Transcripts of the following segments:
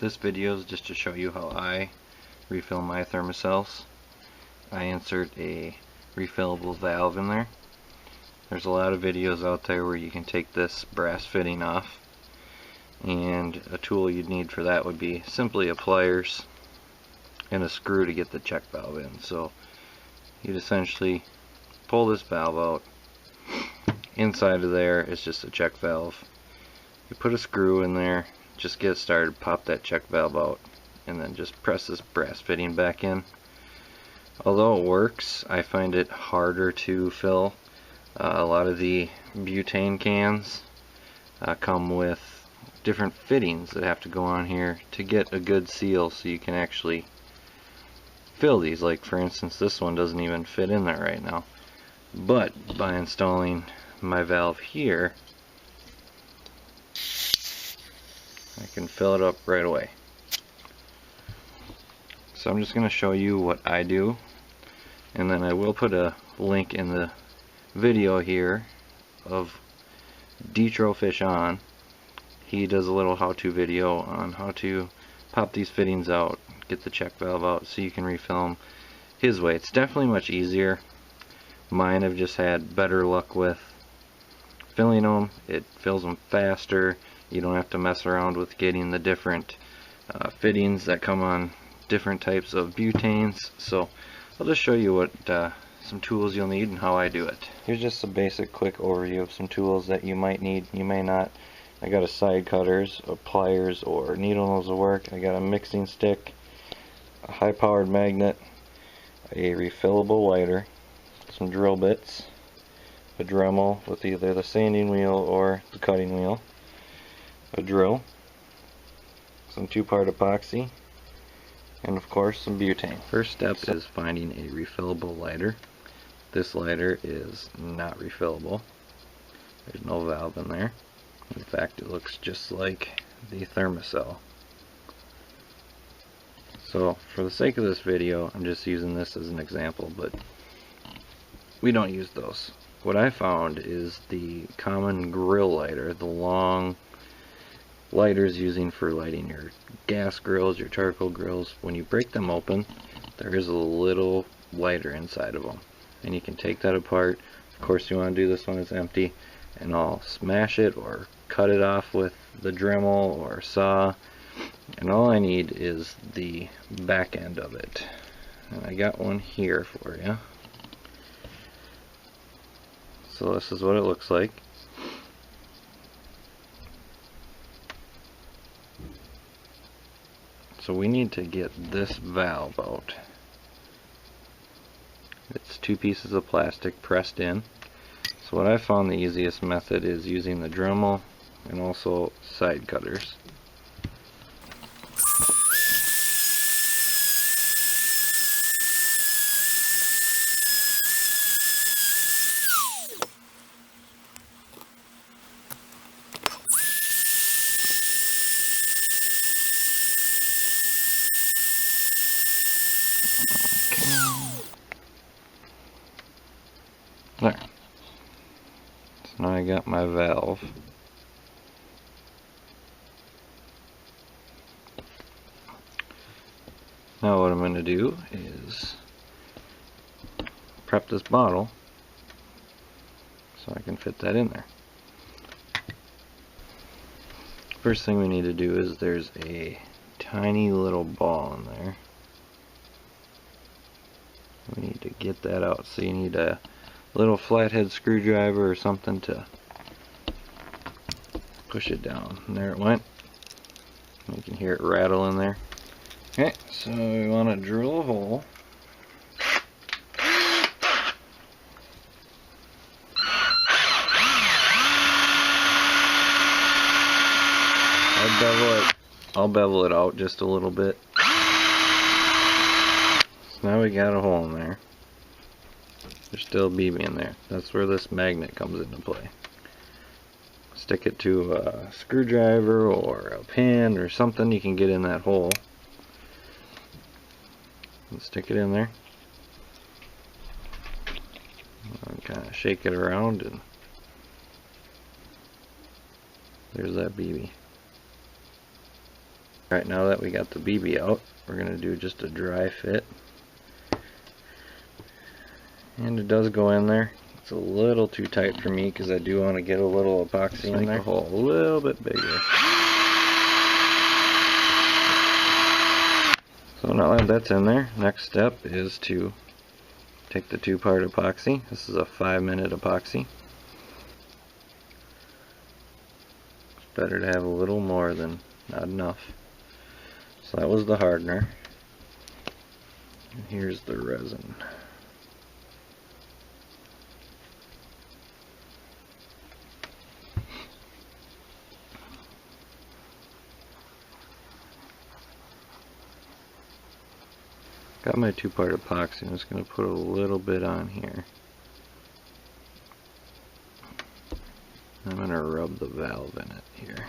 This video is just to show you how I refill my Thermacells. I insert a refillable valve in there. There's a lot of videos out there where you can take this brass fitting off, and a tool you'd need for that would be simply a pliers and a screw to get the check valve in. So you'd essentially pull this valve out. Inside of there is just a check valve. You put a screw in there, just get it started, pop that check valve out, and then just press this brass fitting back in. Although it works, I find it harder to fill. A lot of the butane cans come with different fittings that have to go on here to get a good seal so you can actually fill these. Like for instance, this one doesn't even fit in there right now, but by installing my valve here, I can fill it up right away. So I'm just going to show you what I do, and then I will put a link in the video here of Detro Fish On. He does a little how-to video on how to pop these fittings out, get the check valve out so you can refill them his way. It's definitely much easier. Mine have just had better luck with filling them. It fills them faster. You don't have to mess around with getting the different fittings that come on different types of butanes. So I'll just show you what some tools you'll need and how I do it. Here's just a basic quick overview of some tools that you might need, you may not. I got a side cutters, a pliers, or needle nose will work. I got a mixing stick, a high powered magnet, a refillable lighter, some drill bits, a Dremel with either the sanding wheel or the cutting wheel, a drill, some 2-part epoxy, and of course some butane. First step is finding a refillable lighter. This lighter is not refillable. There's no valve in there. In fact, it looks just like the Thermacell. So for the sake of this video, I'm just using this as an example, but we don't use those. What I found is the common grill lighter, the long lighters using for lighting your gas grills, your charcoal grills. When you break them open, there is a little lighter inside of them, and you can take that apart. Of course, you want to do this when it's empty, and I'll smash it or cut it off with the Dremel or saw, and all I need is the back end of it, and I got one here for you. So this is what it looks like. So we need to get this valve out. It's 2 pieces of plastic pressed in. So what I found the easiest method is using the Dremel and also side cutters. There. So now I got my valve. Now what I'm going to do is prep this bottle so I can fit that in there. First thing we need to do is there's a tiny little ball in there. We need to get that out, so you need a little flathead screwdriver or something to push it down. And there it went. You can hear it rattle in there. Okay, so we want to drill a hole. I'll bevel it out just a little bit. So now we got a hole in there. There's still a BB in there. That's where this magnet comes into play. Stick it to a screwdriver or a pin or something you can get in that hole. And stick it in there. And kind of shake it around, and there's that BB. Alright, now that we got the BB out, we're going to do just a dry fit. And it does go in there. It's a little too tight for me because I do want to get a little epoxy in there. Make the hole a little bit bigger. So now that that's in there, next step is to take the 2-part epoxy. This is a 5-minute epoxy. It's better to have a little more than not enough. So that was the hardener. And here's the resin. Got my 2-part epoxy. I'm just going to put a little bit on here. I'm going to rub the valve in it here.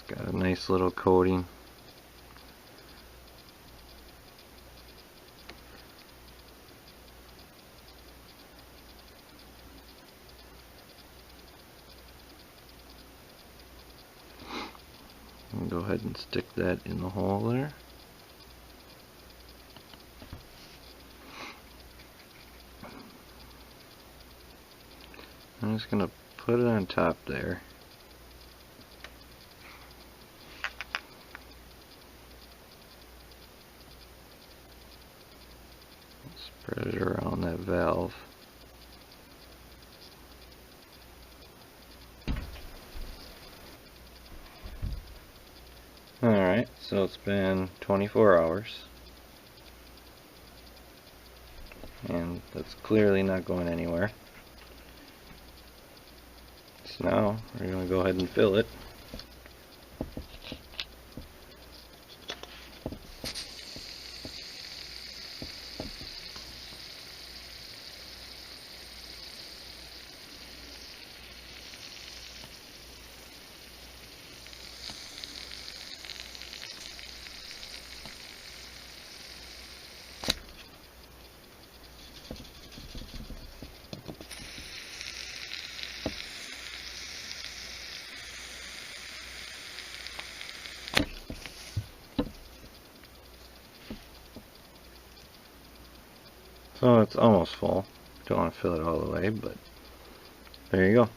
It's got a nice little coating. And go ahead and stick that in the hole there. I'm just going to put it on top there. Spread it around that valve. Alright, so it's been 24 hours. And that's clearly not going anywhere. So now we're going to go ahead and fill it. So it's almost full. Don't want to fill it all the way, but there you go.